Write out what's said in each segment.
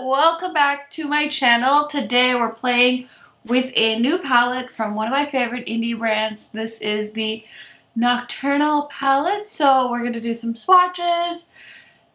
welcome back to my channel. Today we're playing with a new palette from one of my favorite indie brands. This is the Nocturnal palette. So we're going to do some swatches,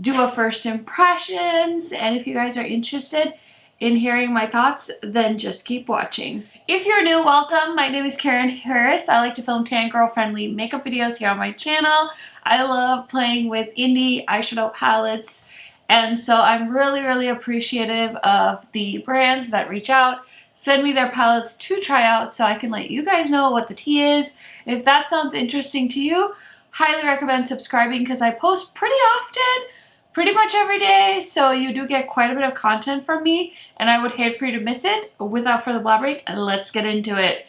do a first impressions, and if you guys are interested in hearing my thoughts, then just keep watching. If you're new, welcome. My name is KARENHARRIS. I like to film tan girl friendly makeup videos here on my channel. I love playing with indie eyeshadow palettes. And so I'm really appreciative of the brands that reach out, send me their palettes to try out so I can let you guys know what the tea is. If that sounds interesting to you, highly recommend subscribing because I post pretty often, pretty much every day. So you do get quite a bit of content from me and I would hate for you to miss it. Without further blabbering, let's get into it.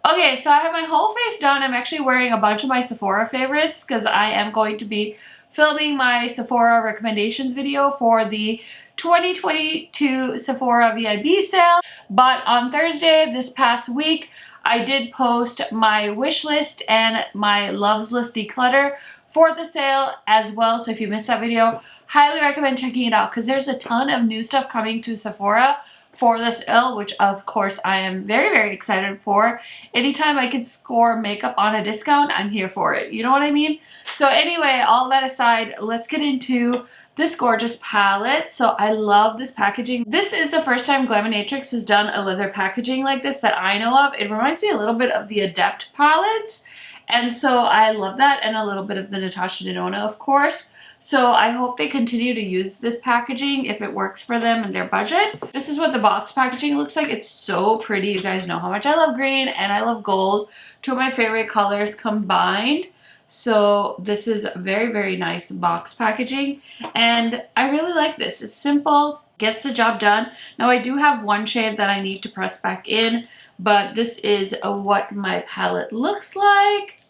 Okay, so I have my whole face done. I'm actually wearing a bunch of my Sephora favorites because I am going to be filming my Sephora recommendations video for the 2022 Sephora VIB sale. But on Thursday this past week, I did post my wish list and my loves list declutter for the sale as well. So if you missed that video, highly recommend checking it out because there's a ton of new stuff coming to Sephora for this sale, which of course I am very excited for. Anytime I can score makeup on a discount, I'm here for it. You know what I mean? So anyway, all that aside, let's get into this gorgeous palette. So I love this packaging. This is the first time Glaminatrix has done a leather packaging like this that I know of. It reminds me a little bit of the Adept palettes. And so I love that, and a little bit of the Natasha Denona, of course. So I hope they continue to use this packaging if it works for them and their budget. This is what the box packaging looks like. It's so pretty. You guys know how much I love green and I love gold. Two of my favorite colors combined. So this is very nice box packaging. And I really like this. It's simple, gets the job done. Now I do have one shade that I need to press back in, but this is what my palette looks like.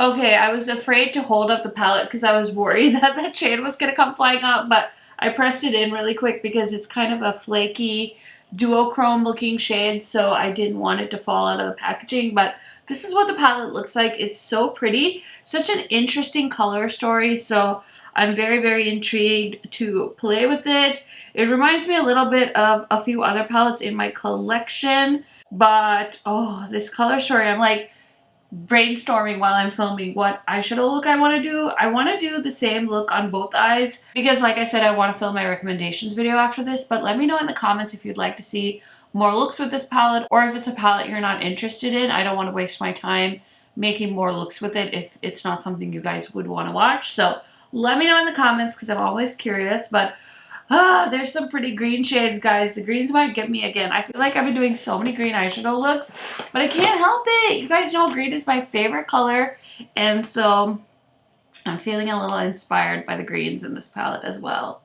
Okay, I was afraid to hold up the palette because I was worried that that shade was going to come flying up, but I pressed it in really quick because it's kind of a flaky duochrome looking shade, so I didn't want it to fall out of the packaging. But this is what the palette looks like. It's so pretty, such an interesting color story, so I'm very intrigued to play with it. It reminds me a little bit of a few other palettes in my collection, but oh, this color story, I'm like brainstorming while I'm filming what eyeshadow look I want to do. I want to do the same look on both eyes because like I said, I want to film my recommendations video after this, but let me know in the comments if you'd like to see more looks with this palette or if it's a palette you're not interested in. I don't want to waste my time making more looks with it if it's not something you guys would want to watch. So let me know in the comments because I'm always curious, but there's some pretty green shades, guys. The greens might get me again. I feel like I've been doing so many green eyeshadow looks, but I can't help it. You guys know green is my favorite color, and so I'm feeling a little inspired by the greens in this palette as well.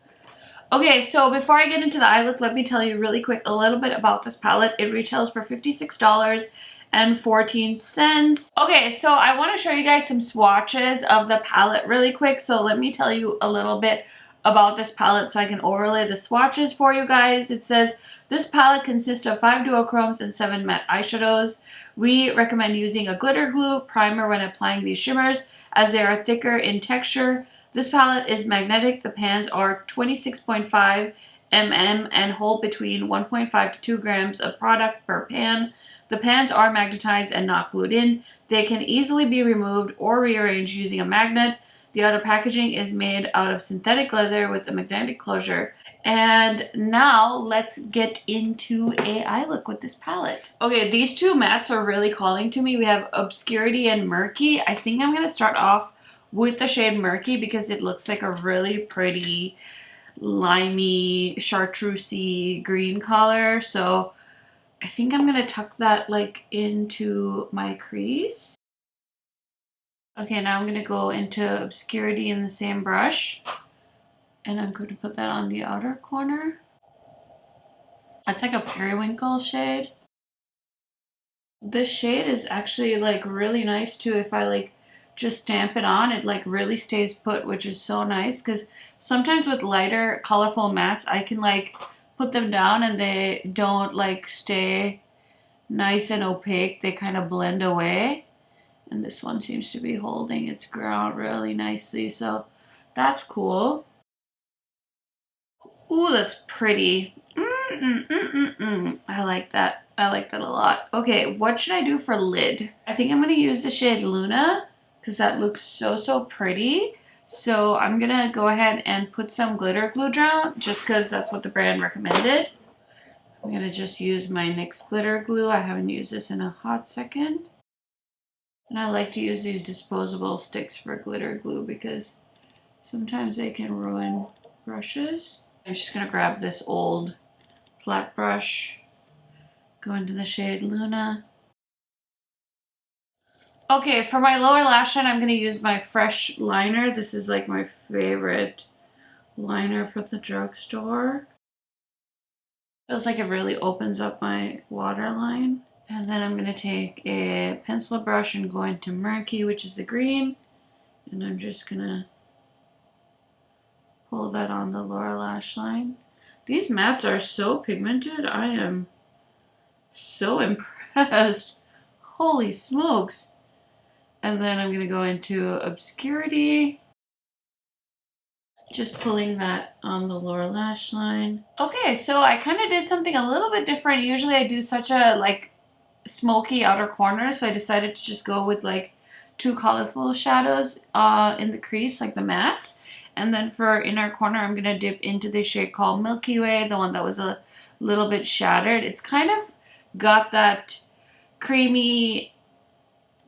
Okay, so before I get into the eye look, let me tell you really quick a little bit about this palette. It retails for $56.14. Okay, so I want to show you guys some swatches of the palette really quick. So let me tell you a little bit about this palette so I can overlay the swatches for you guys. It says this palette consists of 5 duochromes and 7 matte eyeshadows. We recommend using a glitter glue primer when applying these shimmers as they are thicker in texture. This palette is magnetic. The pans are 26.5 mm and hold between 1.5 to 2 grams of product per pan. The pans are magnetized and not glued in. They can easily be removed or rearranged using a magnet. The outer packaging is made out of synthetic leather with a magnetic closure. And now let's get into a eye look with this palette. Okay, these two mattes are really calling to me. We have Obscurity and Murky. I think I'm going to start off with the shade Murky because it looks like a really pretty limey, chartreusey green color. So I think I'm going to tuck that like into my crease. Okay, now I'm going to go into Obscurity in the same brush. And I'm going to put that on the outer corner. That's like a periwinkle shade. This shade is actually like really nice too. If I like just stamp it on, it like really stays put, which is so nice. Because sometimes with lighter colorful mattes, I can like put them down and they don't like stay nice and opaque. They kind of blend away. And this one seems to be holding its ground really nicely, so that's cool. Ooh, that's pretty. I like that. I like that a lot. Okay, what should I do for lid? I think I'm gonna use the shade Luna because that looks so pretty. So I'm gonna go ahead and put some glitter glue down just because that's what the brand recommended. I'm gonna just use my NYX glitter glue. I haven't used this in a hot second. And I like to use these disposable sticks for glitter glue because sometimes they can ruin brushes. I'm just gonna grab this old flat brush, go into the shade Luna. Okay, for my lower lash line, I'm gonna use my Fresh liner. This is like my favorite liner from the drugstore. Feels like it really opens up my waterline. And then I'm gonna take a pencil brush and go into Murky, which is the green. And I'm just gonna pull that on the lower lash line. These mattes are so pigmented. I am so impressed. Holy smokes. And then I'm gonna go into Obscurity. Just pulling that on the lower lash line. Okay, so I kind of did something a little bit different. Usually I do such a like smoky outer corner, so I decided to just go with like two colorful shadows in the crease, like the mattes. And then for inner corner, I'm gonna dip into the shade called Milky Way, the one that was a little bit shattered. It's kind of got that creamy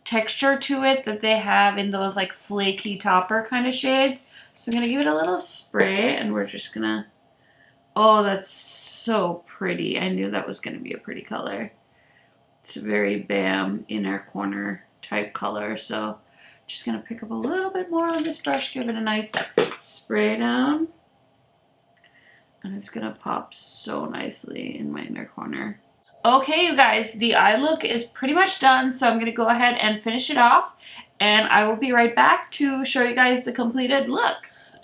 texture to it that they have in those like flaky topper kind of shades. So I'm gonna give it a little spray and we're just gonna, oh, that's so pretty. I knew that was gonna be a pretty color. It's a very bam inner corner type color. So just gonna pick up a little bit more on this brush, give it a nice spray down. And it's gonna pop so nicely in my inner corner. Okay, you guys, the eye look is pretty much done, so I'm gonna go ahead and finish it off, and I will be right back to show you guys the completed look.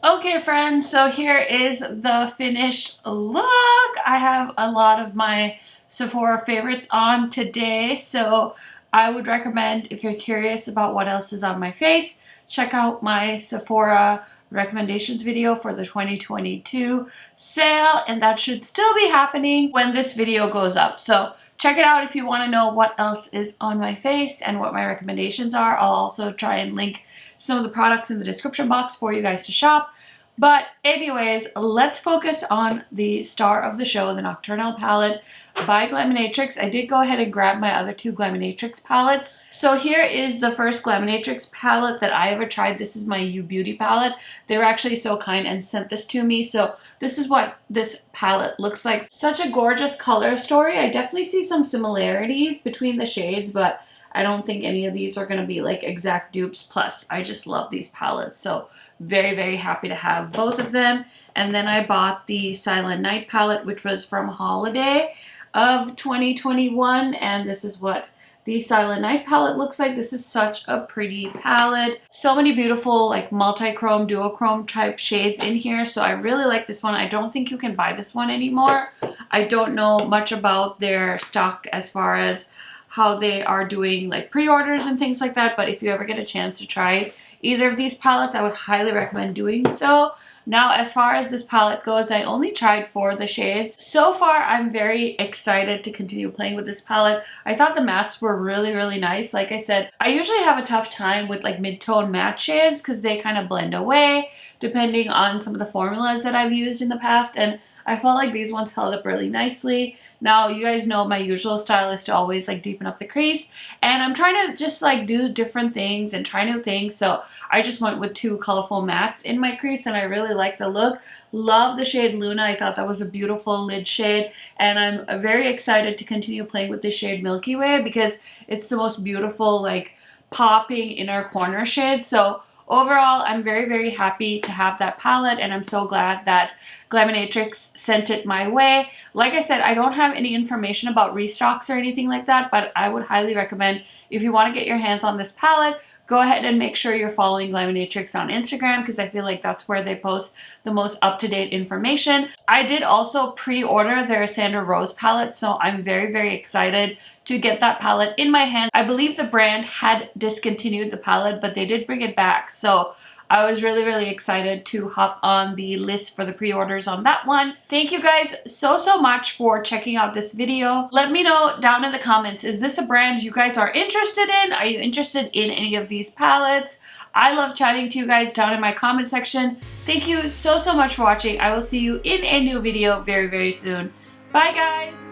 Okay, friends, so here is the finished look. I have a lot of my Sephora favorites on today, so I would recommend, if you're curious about what else is on my face, check out my Sephora recommendations video for the 2022 sale, and that should still be happening when this video goes up. So check it out if you want to know what else is on my face and what my recommendations are. I'll also try and link some of the products in the description box for you guys to shop. But anyways, let's focus on the star of the show, the Nocturnal palette by Glaminatrix. I did go ahead and grab my other two Glaminatrix palettes. So here is the first Glaminatrix palette that I ever tried. This is my Beaute palette. They were actually so kind and sent this to me. So this is what this palette looks like. Such a gorgeous color story. I definitely see some similarities between the shades, but I don't think any of these are going to be like exact dupes. Plus, I just love these palettes. So very happy to have both of them. And then I bought the Silent Night palette, which was from holiday of 2021. And this is what the Silent Night palette looks like. This is such a pretty palette. So many beautiful like multi-chrome, duochrome type shades in here. So I really like this one. I don't think you can buy this one anymore. I don't know much about their stock as far as how they are doing like pre-orders and things like that. But if you ever get a chance to try either of these palettes, I would highly recommend doing so. Now, as far as this palette goes, I only tried 4 of the shades. So far, I'm very excited to continue playing with this palette. I thought the mattes were really nice. Like I said, I usually have a tough time with like mid-tone matte shades because they kind of blend away depending on some of the formulas that I've used in the past. And I felt like these ones held up really nicely. Now, you guys know my usual style is to always like deepen up the crease, and I'm trying to just like do different things and try new things. So I just went with 2 colorful mattes in my crease, and I really like the look. Love the shade Luna. I thought that was a beautiful lid shade, and I'm very excited to continue playing with this shade Milky Way because it's the most beautiful like popping inner corner shade. So overall, I'm very happy to have that palette, and I'm so glad that Glaminatrix sent it my way. Like I said, I don't have any information about restocks or anything like that, but I would highly recommend, if you want to get your hands on this palette, go ahead and make sure you're following Glaminatrix on Instagram because I feel like that's where they post the most up-to-date information. I did also pre-order their Sandra Rose palette, so I'm very excited to get that palette in my hand. I believe the brand had discontinued the palette, but they did bring it back, so I was really excited to hop on the list for the pre-orders on that one. Thank you guys so much for checking out this video. Let me know down in the comments, is this a brand you guys are interested in? Are you interested in any of these palettes? I love chatting to you guys down in my comment section. Thank you so much for watching. I will see you in a new video very soon. Bye guys!